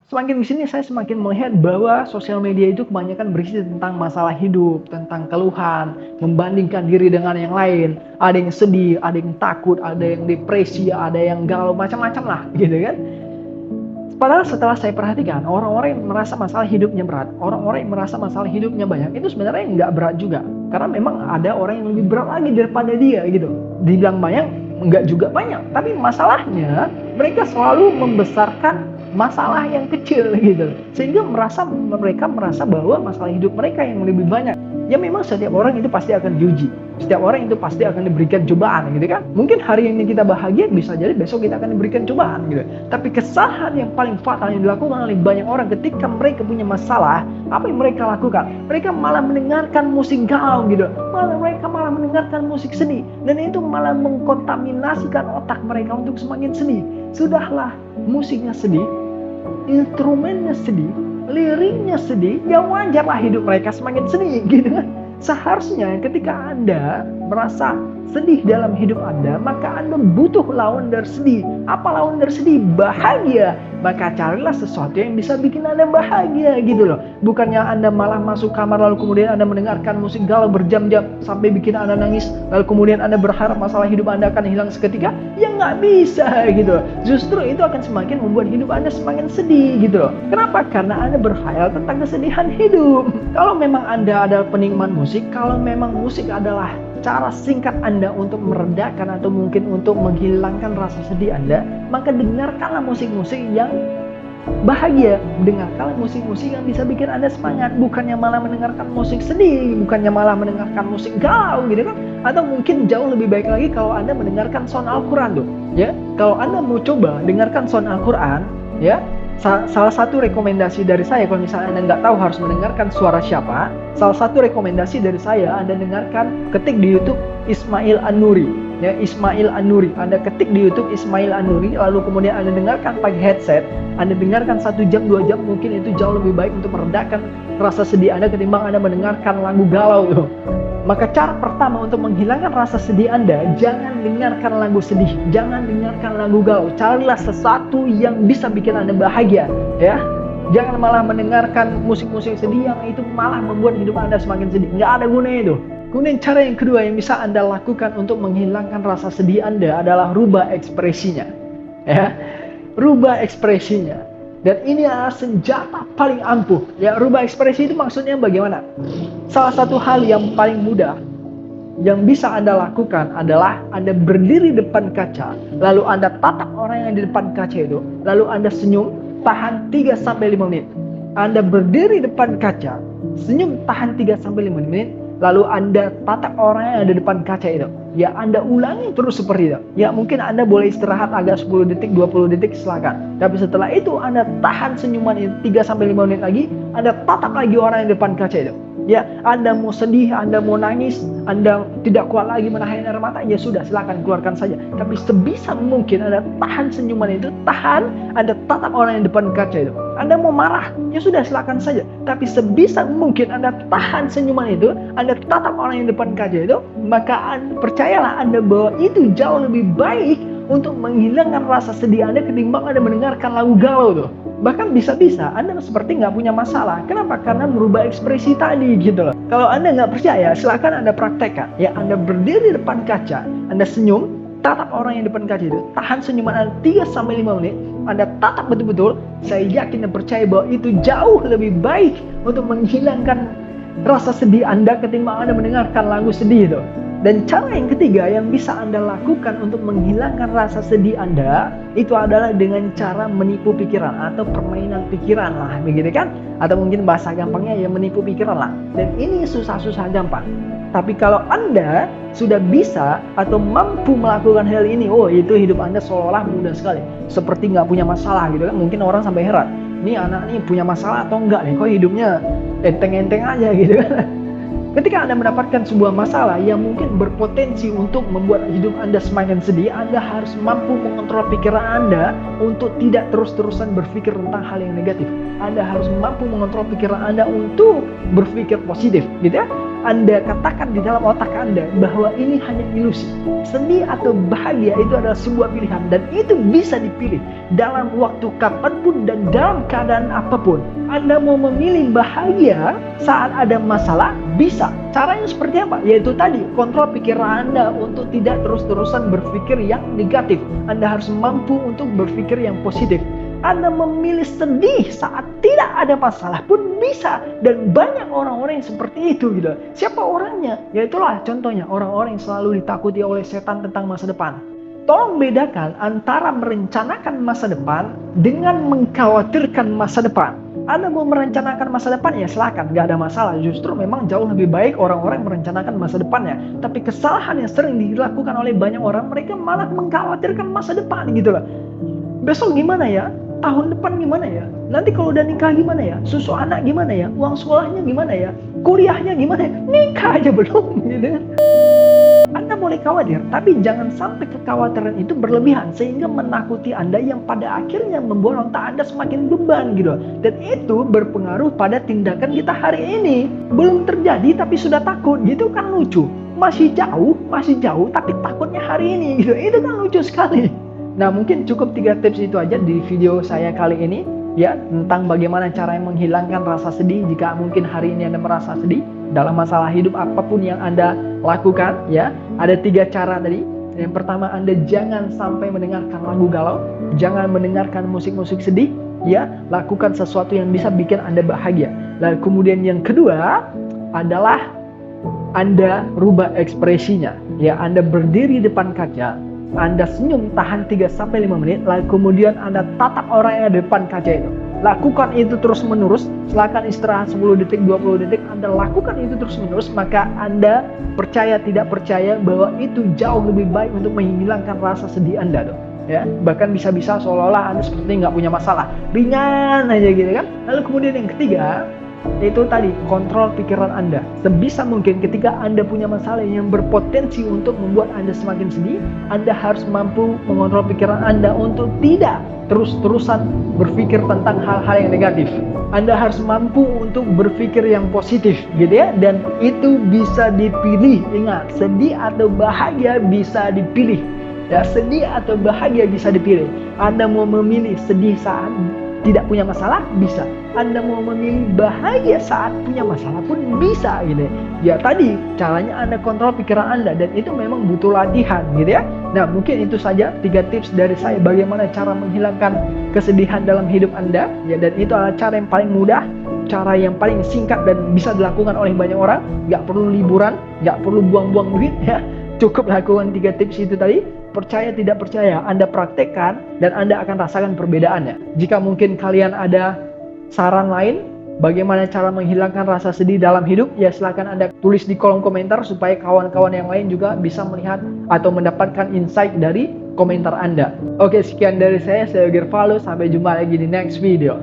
Semakin di sini saya semakin melihat bahwa sosial media itu kebanyakan berisi tentang masalah hidup, tentang keluhan, membandingkan diri dengan yang lain. Ada yang sedih, ada yang takut, ada yang depresi, ada yang galau, macam-macam lah gitu kan. Padahal setelah saya perhatikan, orang-orang yang merasa masalah hidupnya berat, orang-orang yang merasa masalah hidupnya banyak, itu sebenarnya nggak berat juga. Karena memang ada orang yang lebih berat lagi daripada dia gitu. Dibilang banyak, nggak juga banyak. Tapi masalahnya, mereka selalu membesarkan masalah yang kecil gitu. Sehingga mereka merasa bahwa masalah hidup mereka yang lebih banyak. Ya memang setiap orang itu pasti akan diuji. Setiap orang itu pasti akan diberikan cobaan gitu kan. Mungkin hari ini kita bahagia, bisa jadi besok kita akan diberikan cobaan gitu. Tapi kesalahan yang paling fatal yang dilakukan oleh banyak orang ketika mereka punya masalah, apa yang mereka lakukan? Mereka malah mendengarkan musik galau gitu. Mereka malah mendengarkan musik sedih. Dan itu malah mengkontaminasikan otak mereka untuk semakin sedih. Sudahlah, musiknya sedih, instrumennya sedih, liriknya sedih, ya wajarlah hidup mereka semakin sedih gitu kan. Seharusnya ketika Anda merasa sedih dalam hidup Anda, maka Anda butuh lawan dari sedih. Apa lawan dari sedih? Bahagia. Maka carilah sesuatu yang bisa bikin Anda bahagia gitu loh. Bukannya Anda malah masuk kamar lalu kemudian Anda mendengarkan musik galau berjam-jam sampai bikin Anda nangis, lalu kemudian Anda berharap masalah hidup Anda akan hilang seketika. Ya nggak bisa gitu loh. Justru itu akan semakin membuat hidup Anda semakin sedih gitu loh. Kenapa? Karena Anda berkhayal tentang kesedihan hidup. Kalau memang Anda adalah penikmat musik, kalau memang musik adalah cara singkat Anda untuk meredakan atau mungkin untuk menghilangkan rasa sedih Anda, maka dengarkanlah musik-musik yang bahagia. Dengarkanlah musik-musik yang bisa bikin Anda semangat, bukannya malah mendengarkan musik sedih, bukannya malah mendengarkan musik galau gitu kan. Atau mungkin jauh lebih baik lagi kalau Anda mendengarkan sound Al-Quran tuh ya. Kalau Anda mau coba dengarkan sound Al-Quran ya, salah satu rekomendasi dari saya, kalau misalnya Anda nggak tahu harus mendengarkan suara siapa, salah satu rekomendasi dari saya, Anda dengarkan, ketik di YouTube Ismail An-Nuri ya, Ismail An-Nuri. Anda ketik di YouTube Ismail An-Nuri, lalu kemudian Anda dengarkan pakai headset, Anda dengarkan 1 jam 2 jam, mungkin itu jauh lebih baik untuk meredakan rasa sedih Anda ketimbang Anda mendengarkan lagu galau tuh. Maka cara pertama untuk menghilangkan rasa sedih Anda, jangan dengarkan lagu sedih, jangan dengarkan lagu galau. Carilah sesuatu yang bisa bikin Anda bahagia ya. Jangan malah mendengarkan musik-musik sedih yang itu malah membuat hidup Anda semakin sedih. Nggak ada gunanya itu. Kemudian cara yang kedua yang bisa Anda lakukan untuk menghilangkan rasa sedih Anda adalah rubah ekspresinya ya. Rubah ekspresinya. Dan ini adalah senjata paling ampuh ya. Rubah ekspresi itu maksudnya bagaimana? Salah satu hal yang paling mudah yang bisa Anda lakukan adalah Anda berdiri depan kaca, lalu Anda tatap orang yang di depan kaca itu, lalu Anda senyum, tahan 3-5 menit. Anda berdiri depan kaca, senyum, tahan 3-5 menit, lalu Anda tatap orang yang ada di depan kaca itu. Ya, Anda ulangi terus seperti itu. Ya, mungkin Anda boleh istirahat agak 10 detik, 20 detik, silakan. Tapi setelah itu Anda tahan senyuman itu 3-5 menit lagi, Anda tatap lagi orang yang di depan kaca itu. Ya, Anda mau sedih, Anda mau nangis, Anda tidak kuat lagi menahan air mata, ya sudah, silakan keluarkan saja. Tapi sebisa mungkin Anda tahan senyuman itu, tahan, Anda tatap orang yang depan kaca itu. Anda mau marah, ya sudah, silakan saja. Tapi sebisa mungkin Anda tahan senyuman itu, Anda tatap orang yang depan kaca itu, maka percayalah Anda bahwa itu jauh lebih baik untuk menghilangkan rasa sedih Anda ketimbang Anda mendengarkan lagu galau tuh. Bahkan bisa-bisa Anda seperti nggak punya masalah. Kenapa? Karena merubah ekspresi tadi gitu loh. Kalau Anda nggak percaya, silakan Anda praktekkan. Ya, Anda berdiri di depan kaca, Anda senyum, tatap orang yang di depan kaca itu, tahan senyuman Anda 3-5 menit, Anda tatap betul-betul. Saya yakin dan percaya bahwa itu jauh lebih baik untuk menghilangkan rasa sedih Anda ketimbang Anda mendengarkan lagu sedih itu. Dan cara yang ketiga yang bisa Anda lakukan untuk menghilangkan rasa sedih Anda, itu adalah dengan cara menipu pikiran atau permainan pikiran lah, begitu kan? Atau mungkin bahasa gampangnya ya menipu pikiran lah. Dan ini susah-susah gampang. Tapi kalau Anda sudah bisa atau mampu melakukan hal ini, oh itu hidup Anda seolah-olah mudah sekali. Seperti nggak punya masalah gitu kan. Mungkin orang sampai heran, ini anak ini punya masalah atau enggak nih? Kok hidupnya enteng-enteng aja gitu kan? Ketika Anda mendapatkan sebuah masalah yang mungkin berpotensi untuk membuat hidup Anda semakin sedih, Anda harus mampu mengontrol pikiran Anda untuk tidak terus-terusan berpikir tentang hal yang negatif. Anda harus mampu mengontrol pikiran Anda untuk berpikir positif, gitu ya. Anda katakan di dalam otak Anda bahwa ini hanya ilusi. Sedih atau bahagia itu adalah sebuah pilihan, dan itu bisa dipilih dalam waktu kapanpun dan dalam keadaan apapun. Anda mau memilih bahagia saat ada masalah, bisa. Caranya seperti apa? Yaitu tadi, kontrol pikiran Anda untuk tidak terus-terusan berpikir yang negatif. Anda harus mampu untuk berpikir yang positif. Anda memilih sedih saat tidak ada masalah pun bisa, dan banyak orang-orang yang seperti itu gitu. Siapa orangnya? Ya itulah contohnya, orang-orang yang selalu ditakuti oleh setan tentang masa depan. Tolong bedakan antara merencanakan masa depan dengan mengkhawatirkan masa depan. Anda mau merencanakan masa depan, ya silakan, gak ada masalah. Justru memang jauh lebih baik orang-orang merencanakan masa depannya. Tapi kesalahan yang sering dilakukan oleh banyak orang, mereka malah mengkhawatirkan masa depan gitu loh. Besok gimana ya? Tahun depan gimana ya? Nanti kalau udah nikah gimana ya? Susu anak gimana ya? Uang sekolahnya gimana ya? Kuliahnya gimana ya? Nikah aja belum gitu. Anda boleh khawatir, tapi jangan sampai kekhawatiran itu berlebihan sehingga menakuti Anda, yang pada akhirnya membuat otak Anda semakin beban gitu. Dan itu berpengaruh pada tindakan kita hari ini. Belum terjadi tapi sudah takut, gitu kan lucu. Masih jauh tapi takutnya hari ini gitu. Itu kan lucu sekali. Nah, mungkin cukup 3 tips itu aja di video saya kali ini ya, tentang bagaimana cara menghilangkan rasa sedih jika mungkin hari ini Anda merasa sedih dalam masalah hidup apapun yang Anda lakukan ya. Ada 3 cara tadi. Yang pertama, Anda jangan sampai mendengarkan lagu galau, jangan mendengarkan musik-musik sedih ya, lakukan sesuatu yang bisa bikin Anda bahagia. Lalu kemudian yang kedua adalah Anda rubah ekspresinya ya. Anda berdiri depan kaca, Anda senyum tahan 3-5 menit, lalu kemudian Anda tatap orang yang ada di depan kaca itu. Lakukan itu terus menerus, silakan istirahat 10 detik, 20 detik, Anda lakukan itu terus menerus, maka Anda percaya tidak percaya bahwa itu jauh lebih baik untuk menghilangkan rasa sedih Anda dong. Ya, bahkan bisa-bisa seolah-olah Anda seperti nggak punya masalah, ringan aja gitu kan. Lalu kemudian yang ketiga, itu tadi, kontrol pikiran Anda. Sebisa mungkin ketika Anda punya masalah yang berpotensi untuk membuat Anda semakin sedih, Anda harus mampu mengontrol pikiran Anda untuk tidak terus-terusan berpikir tentang hal-hal yang negatif. Anda harus mampu untuk berpikir yang positif gitu ya, dan itu bisa dipilih. Ingat, sedih atau bahagia bisa dipilih. Ya, sedih atau bahagia bisa dipilih. Anda mau memilih sedih saat tidak punya masalah, bisa. Anda mau memilih bahagia saat punya masalah pun bisa gitu. Ya tadi, caranya Anda kontrol pikiran Anda, dan itu memang butuh latihan gitu ya. Nah, mungkin itu saja 3 tips dari saya bagaimana cara menghilangkan kesedihan dalam hidup Anda ya, dan itu adalah cara yang paling mudah, cara yang paling singkat dan bisa dilakukan oleh banyak orang. Gak perlu liburan, gak perlu buang-buang duit ya. Cukup lakukan 3 tips itu tadi. Percaya tidak percaya, Anda praktekkan dan Anda akan rasakan perbedaannya. Jika mungkin kalian ada saran lain bagaimana cara menghilangkan rasa sedih dalam hidup, ya silakan Anda tulis di kolom komentar supaya kawan-kawan yang lain juga bisa melihat atau mendapatkan insight dari komentar Anda. Oke, sekian dari saya Yogi Rvaldo. Sampai jumpa lagi di next video.